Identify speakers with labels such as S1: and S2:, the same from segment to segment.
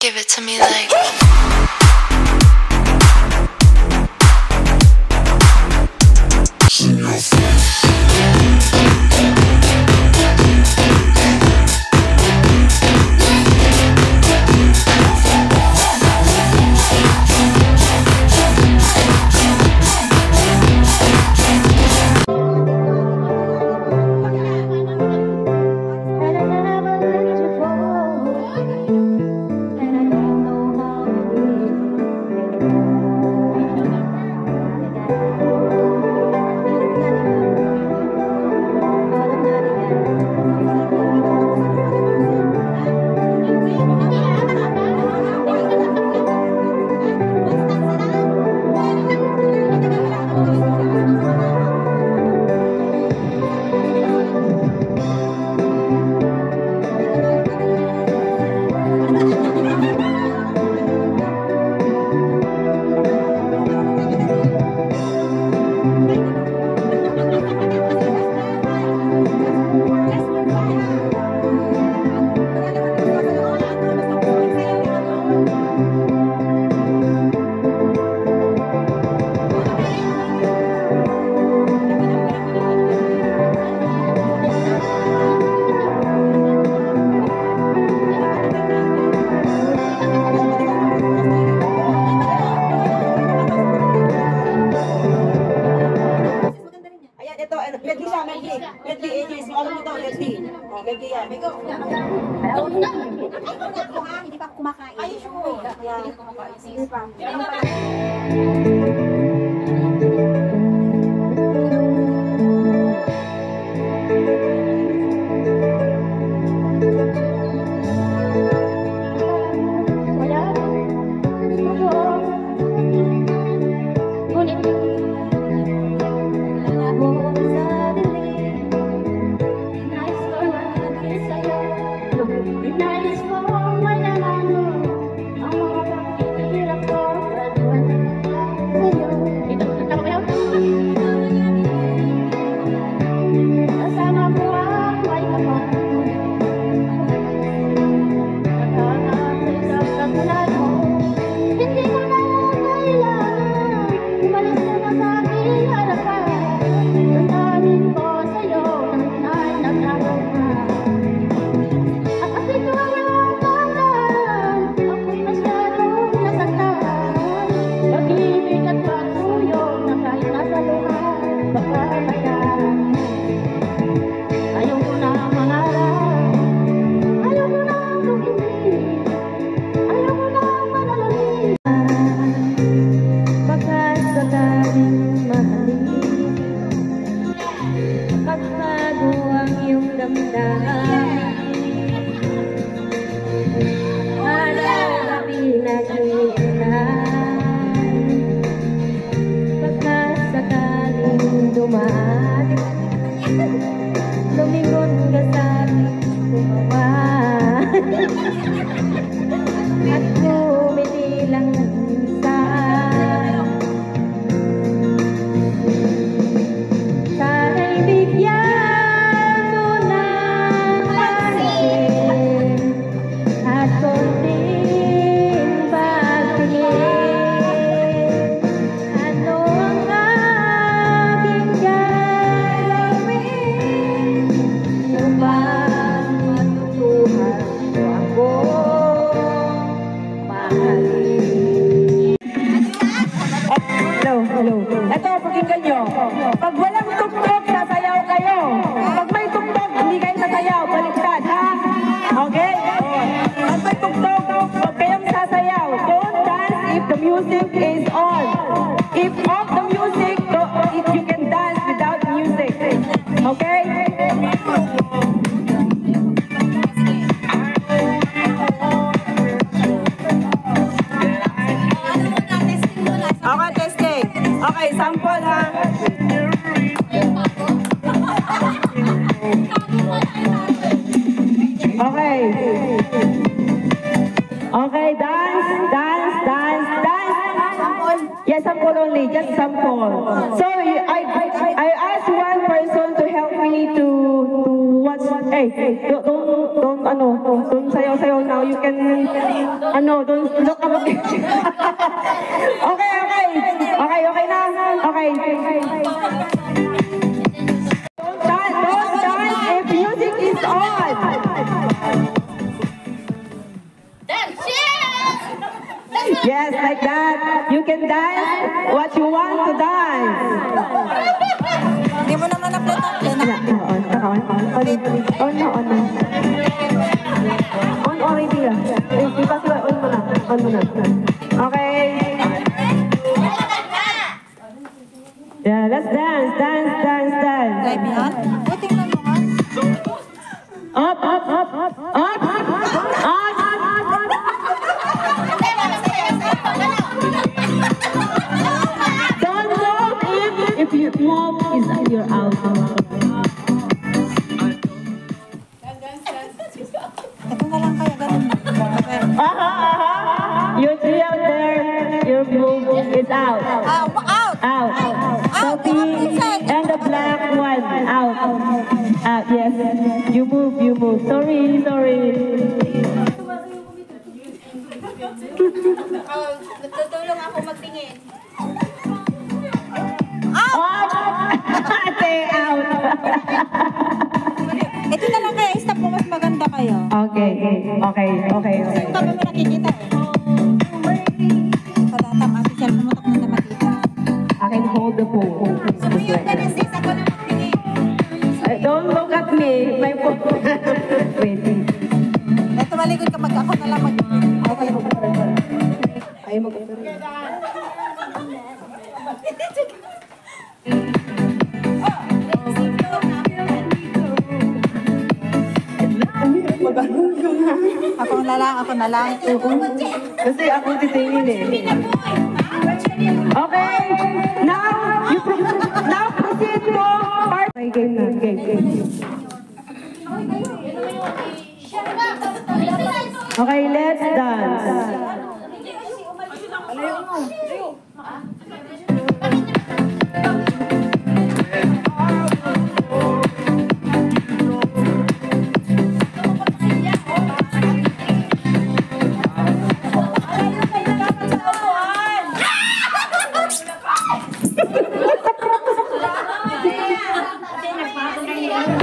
S1: Give it to me like
S2: hindi pa kumakain. Ay, sure. Hindi kumakain. Sige pa.
S3: Ito, pakinggan nyo. Pag walang tuktok, sasayaw kayo. Pag may tuktok, hindi kayo sasayaw. Baliktad, ha? Okay? Pag may tuktok, huwag kayong sasayaw. Don't dance if the music is on. If off the music, if you can dance without music. Okay? Okay, testing. Okay, sample ha. Okay. Okay, dance. Yes, sample only, just sample. So I asked one person to help me to watch don't sayaw-sayaw now. You can, don't look up. Okay na. Okay. Don't dance if music is on. Yes, like that. You can dance what you want to dance.
S2: Hindi mo naman na-play.
S3: On already lang. On mo na. Okay. Yeah, let's dance.
S2: Live yan? O, tingnan mo nga.
S3: Up. Don't move if you move is you're out.
S2: Ito na lang kaya, ganun.
S3: You three out there, your move is out. Out. Sophie and the black one out. Yes. You move. Sorry.
S2: Nagtutulong ako magtingin.
S3: Ate, out.
S2: Ito na lang kaya, stop mo, mas maganda kayo.
S3: Okay.
S2: Yung kami mo nakikita eh. Padatang ate siya, pumutok mo na makita.
S3: I can hold the phone.
S2: Sumuyod ka na sis, ako na magtingin.
S3: Don't look at me. My phone. Wait.
S2: Ito malikod ka, ako na lang magtingin.
S3: Ayaw mag-operate.
S2: Ako na lang.
S3: Kasi ako titingin eh. Okay. Now proceed to part. Game na. Okay, let's dance.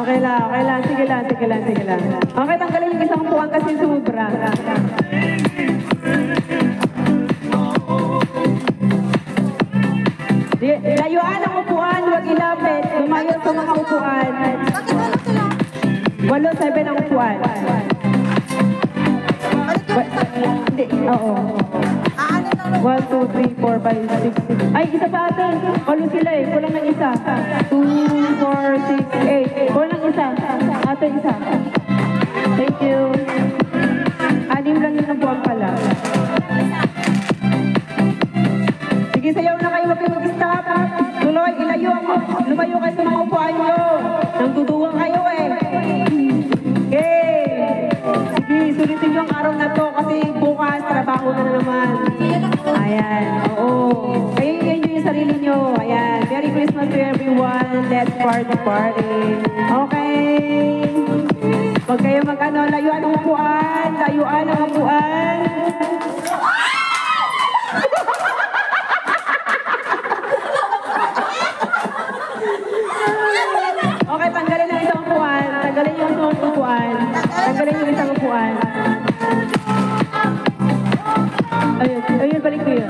S3: Okay lang. Okay, tanggalin yung isang upuan kasi sobra. Layuan ang upuan, huwag ilapit. Lumayo sa mga upuan.
S2: Bakit wala sila?
S3: 8-7 ang upuan. Hindi, oo.
S2: Ano na lang?
S3: 1, 2, 3, 4, 5, 6, 6. Ay, isa pa ate. Walo sila eh. Kulang ng isa. 2, 4, 6, 8. Kulang isa. Ate, isa. Thank you. 6 lang yun ang buwan pala. Sige, sayaw na kayo. Huwag kayo mag-stop. Tuloy, lumayo kayo sa mga upuan nyo. Nang tutuwang kayo eh. Okay. Sige, sulitin nyo ang araw na to kasi bukas, trabaho na naman. Ayan, oo. Kayo i-enjoy yung sarili nyo. Ayan, Merry Christmas to everyone. Let's party. Okay. Huwag kayo layuan ang upuan. Okay, tanggalin yung isang upuan. Tanggalin yung isang upuan. Ayun, balik ko yun.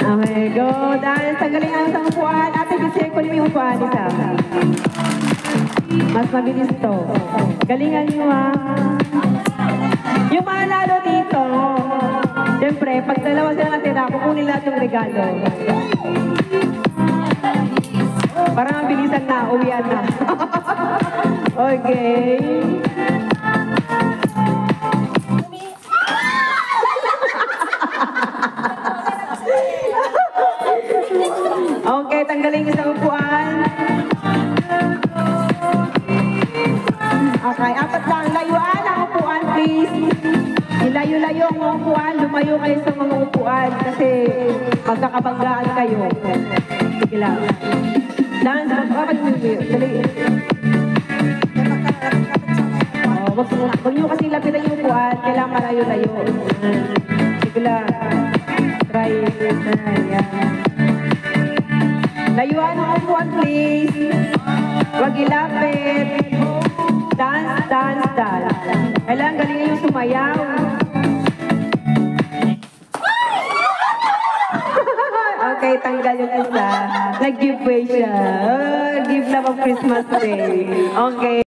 S3: Okay, go. Dance. Tanggalin ang isang upuan. Ate, bisig ko yung upuan. Isa. Mas mabilis to. Galingan nyo ha. Yung manalo dito, siyempre, pag dalawa sila natira, kukunin lahat yung regalo. Para mabilisan na, uwian na. Okay. Okay, tanggalin yung isang upuan. Okay, apat lang. Layuan ang upuan, please. Ilayo layo ang mga upuan, lumayo kayo sa mga upuan kasi magkakabanggaan kayo. Sige lang. Dance, dali. Wag nyo kasi lapitan yung upuan, kailangan malayo-layo. Sige lang. Try. Ayan. Layuan ang upuan, please. Wag ilapit. Dance, dance, dance. Kailangan galing yung sumayaw. Okay, tanggal yung isa. Nag-giveaway siya. Oh, give na pang Christmas Day. Okay.